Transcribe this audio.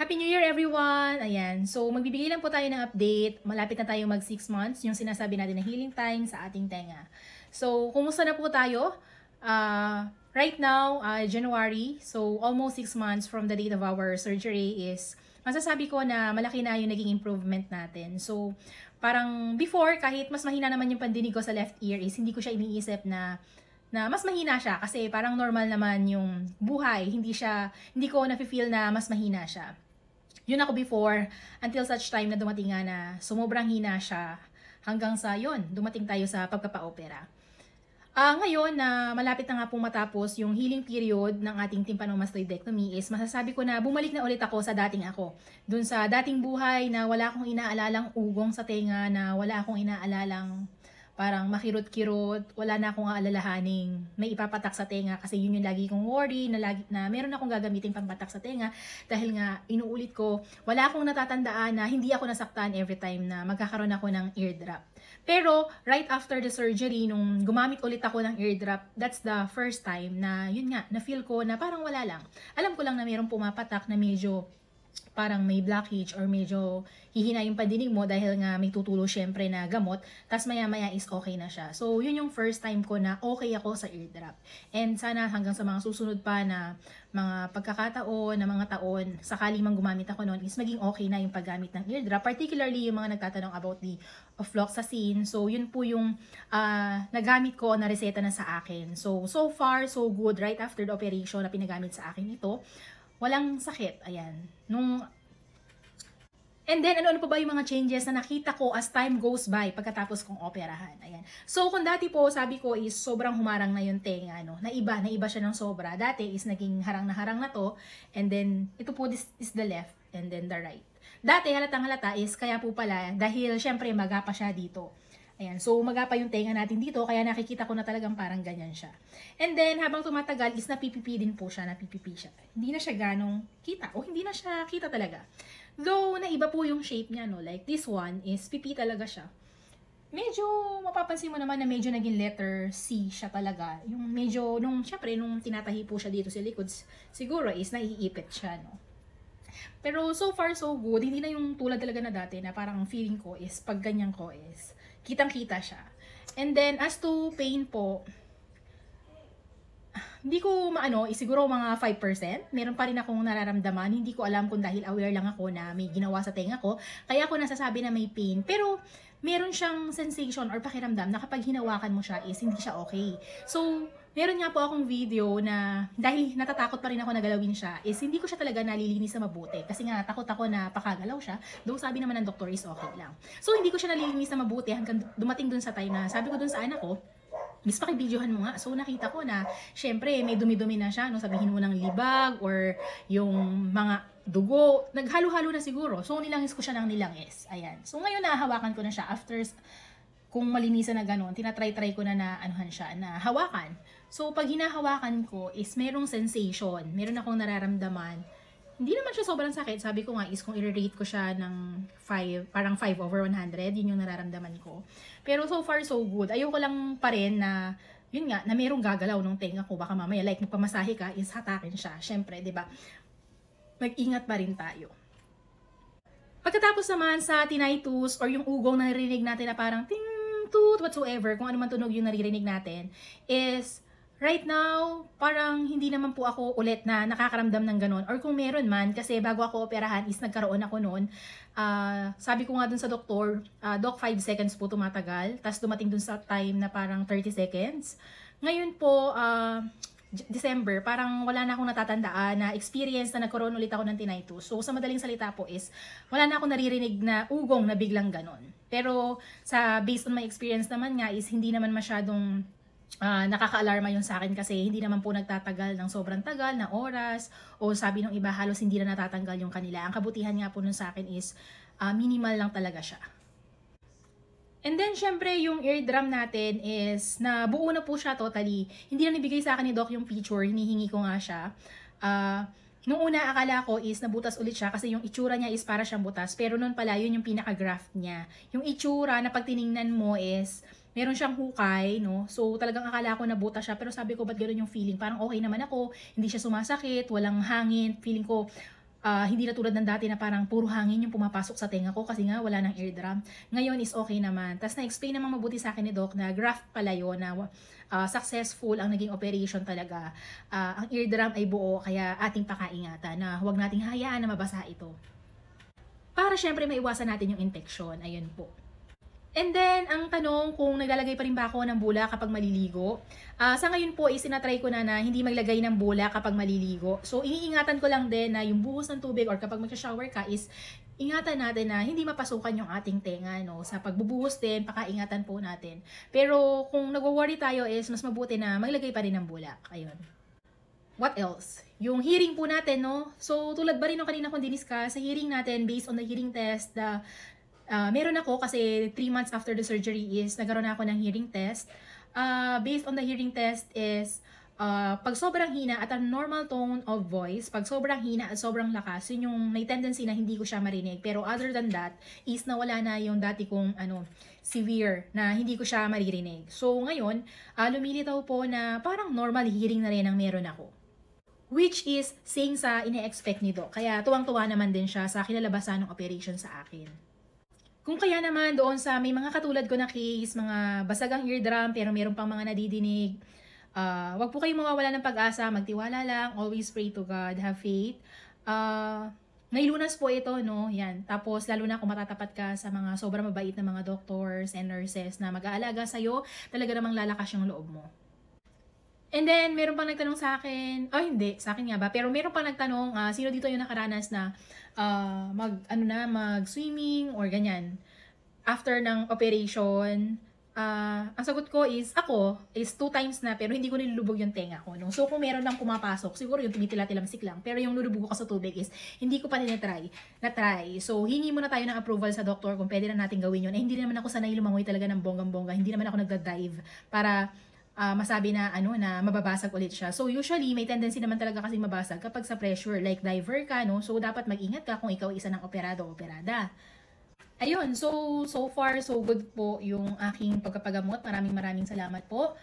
Happy New Year everyone! Ayan, so magbibigay lang po tayo ng update. Malapit na tayo mag 6 months, yung sinasabi natin na healing time sa ating tenga. So, kumusta na po tayo? Right now, January, so almost 6 months from the date of our surgery is, masasabi ko na malaki na yung naging improvement natin. So, parang before, kahit mas mahina naman yung pandinig ko sa left ear is hindi ko siya iniisip na mas mahina siya kasi parang normal naman yung buhay, hindi ko na-feel na mas mahina siya. Yun ako before until such time na dumating nga na sumubrang hina siya hanggang sa yun, dumating tayo sa pagpapa-opera. Ngayon na malapit na nga pong matapos yung healing period ng ating tympanomastoidectomy is masasabi ko na bumalik na ulit ako sa dating ako. Dun sa dating buhay na wala akong inaalalang ugong sa tenga, na wala akong inaalalang parang makirot-kirot, wala na akong aalalahaning may ipapatak sa tenga kasi yun yung lagi kong worry na meron akong gagamitin pampatak sa tenga dahil nga inuulit ko, wala akong natatandaan na hindi ako nasaktan every time na magkakaroon ako ng eardrop. Pero right after the surgery, nung gumamit ulit ako ng eardrop, that's the first time na yun nga, na feel ko na parang wala lang. Alam ko lang na mayroong pumapatak na medyo parang may blockage or medyo hihina yung pandinig mo dahil nga may tutulo syempre na gamot, tas maya-maya is okay na siya. So, yun yung first time ko na okay ako sa eardrop. And sana hanggang sa mga susunod pa na mga pagkakataon, na mga taon, sakali mang gumamit ako noon, is maging okay na yung paggamit ng eardrop. Particularly yung mga nagtatanong about the ofloxacin. So, yun po yung nagamit ko na reseta na sa akin. So far, so good. Right after the operation na pinagamit sa akin ito, walang sakit, ayan. And then, ano pa ba yung mga changes na nakita ko as time goes by pagkatapos kong operahan, ayan. So, kung dati po, sabi ko is sobrang humarang na yung tenga, no? Naiba siya ng sobra. Dati is naging harang na to, and then, ito po, this is the left, and then the right. Dati, halatang halata is, kaya po pala, dahil syempre maga pa siya dito. Ayan, so magapa yung tenga natin dito, kaya nakikita ko na talagang parang ganyan siya. And then, habang tumatagal, is napipipi din po siya, napipipi siya. Hindi na siya ganong kita, o hindi na siya kita talaga. Though, naiba po yung shape niya, no? Like, this one is pipi talaga siya. Medyo, mapapansin mo naman na medyo naging letter C siya talaga. Yung medyo, syempre, nung tinatahi po siya dito sa likod, siguro is naiipit siya, no? Pero, so far, so good. Hindi na yung tulad talaga na dati na parang feeling ko is, pag ganyan ko is, kitang-kita siya. And then, as to pain po, hindi ko siguro mga 5%. Meron pa rin akong nararamdaman. Hindi ko alam kung dahil aware lang ako na may ginawa sa tenga ko. Kaya ako nasasabi na may pain. Pero, meron siyang sensation or pakiramdam na kapag hinawakan mo siya is hindi siya okay. So, meron nga po akong video na dahil natatakot pa rin ako na galawin siya is hindi ko siya talaga nalilinis na mabuti. Kasi nga takot ako na pakagalaw siya. Though sabi naman ng doktor is okay lang. So, hindi ko siya nalilinis na mabuti hanggang dumating dun sa time na sabi ko dun sa anak ko, Miss, pakibidyohan mo nga. So, nakita ko na, syempre, may dumi-dumi na siya. No? Sabihin mo ng libag or yung mga dugo. Naghalo-halo na siguro. So, nilangis ko siya ng nilangis. Ayan. So, ngayon nahahawakan ko na siya. After, kung malinisan na gano'n, tinatry-try ko na anuhan siya, na hawakan. So, pag hinahawakan ko is merong sensation. Meron akong nararamdaman. Hindi naman siya sobrang sakit. Sabi ko nga is kung i-rate ko siya ng 5, parang 5/100, yun yung nararamdaman ko. Pero so far so good. Ayoko lang pa rin na, yun nga, na merong gagalaw nung tenga ko. Baka mamaya, like magpamasahe ka, is hatakin siya. Syempre, di ba? Mag-ingat pa rin tayo. Pagkatapos naman sa tinnitus or yung ugong na narinig natin na parang ting toot whatsoever, kung ano man tunog yung naririnig natin, is right now, parang hindi naman po ako ulit na nakakaramdam ng ganun. Or kung meron man, kasi bago ako operahan is nagkaroon ako noon. Sabi ko nga dun sa doktor, Doc, 5 seconds po tumatagal. Tapos dumating dun sa time na parang 30 seconds. Ngayon po, December, parang wala na akong natatandaan na experience na nagkaroon ulit ako ng tinnitus. So, sa madaling salita po is, wala na akong naririnig na ugong na biglang ganon. Pero, based on my experience naman nga is, hindi naman masyadong nakaka-alarma yun sa akin kasi hindi naman po nagtatagal ng sobrang tagal na oras o sabi ng iba halos hindi na natatanggal yung kanila. Ang kabutihan nga po nun sa akin is minimal lang talaga siya. And then syempre yung eardrum natin is nabuo na po siya totally. Hindi na nabigay sa akin ni Doc yung picture, hinihingi ko nga siya. Nung una akala ko is nabutas ulit siya kasi yung itsura niya is para siyang butas. Pero noon pala yun yung pinaka-graft niya. Yung itsura na pag tiningnan mo is meron siyang hukay, no? So, talagang akala ko nabutas siya. Pero sabi ko, ba't gano'n yung feeling? Parang okay naman ako, hindi siya sumasakit, walang hangin. Feeling ko, Hindi na tulad ng dati na parang puro hangin yung pumapasok sa tenga ko kasi nga wala ng eardrum. Ngayon is okay naman. Tapos na-explain naman mabuti sa akin ni Doc na graft pala yun, na successful ang naging operation talaga. Ang eardrum ay buo, kaya ating pakaingatan na huwag nating hayaan na mabasa ito. Para syempre maiwasan natin yung infection. Ayun po. And then, ang tanong kung naglalagay pa rin ba ako ng bula kapag maliligo. Sa ngayon po, isinatry ko na hindi maglagay ng bula kapag maliligo. So, iniingatan ko lang din na yung buhos ng tubig or kapag mag-shower ka is ingatan natin na hindi mapasukan yung ating tenga, no? Sa pagbubuhos din, pakaingatan po natin. Pero kung nagwo-worry tayo is mas mabuti na maglagay pa rin ng bulak. Ayun. What else? Yung hearing po natin, no? So, tulad ba rin ng kanina kong diniscuss, sa hearing natin, based on the hearing test, meron ako kasi 3 months after the surgery is nagkaroon ako ng hearing test. Based on the hearing test is pag sobrang hina at a normal tone of voice, pag sobrang hina at sobrang lakas, yun yung may tendency na hindi ko siya marinig. Pero other than that, is nawala na yung dati kong severe na hindi ko siya maririnig. So ngayon, lumilitaw po na parang normal hearing na rin ang meron ako. Which is same sa ine-expect ni Doc. Kaya tuwang-tuwa naman din siya sa kinalabasan ng operation sa akin. Kung kaya naman doon sa may mga katulad ko na case, mga basagang eardrum pero meron pang mga nadidinig, wag po kayong mawawala ng pag-asa, magtiwala lang, always pray to God, have faith. Nailunas po ito, no? Yan. Tapos lalo na kung matatapat ka sa mga sobrang mabait na mga doctors and nurses na mag-aalaga sa'yo, talaga namang lalakas yung loob mo. And then, meron pang nagtanong sa akin, hindi, sa akin nga ba, pero meron pang nagtanong, sino dito yung nakaranas na mag-swimming or ganyan. After ng operation, ang sagot ko is, ako, is 2 times na, pero hindi ko nilulubog yung tenga ko. No? So, kung meron lang pumapasok, siguro yung tumitila-tilamsik lang, pero yung nilulubog ko sa tubig is, hindi ko pa na-try. So, hingi muna tayo ng approval sa doktor kung pwede na natin gawin yun. Hindi naman ako sanay lumangoy talaga ng bonggang-bongga, hindi naman ako nagda-dive para masabi na na mababasag ulit siya. So usually may tendency naman talaga kasi mabasag kapag sa pressure, like diver ka, no? So dapat mag-ingat ka kung ikaw isa ng operado o operada. Ayun, so far so good po yung aking pagpapagamot. Maraming salamat po.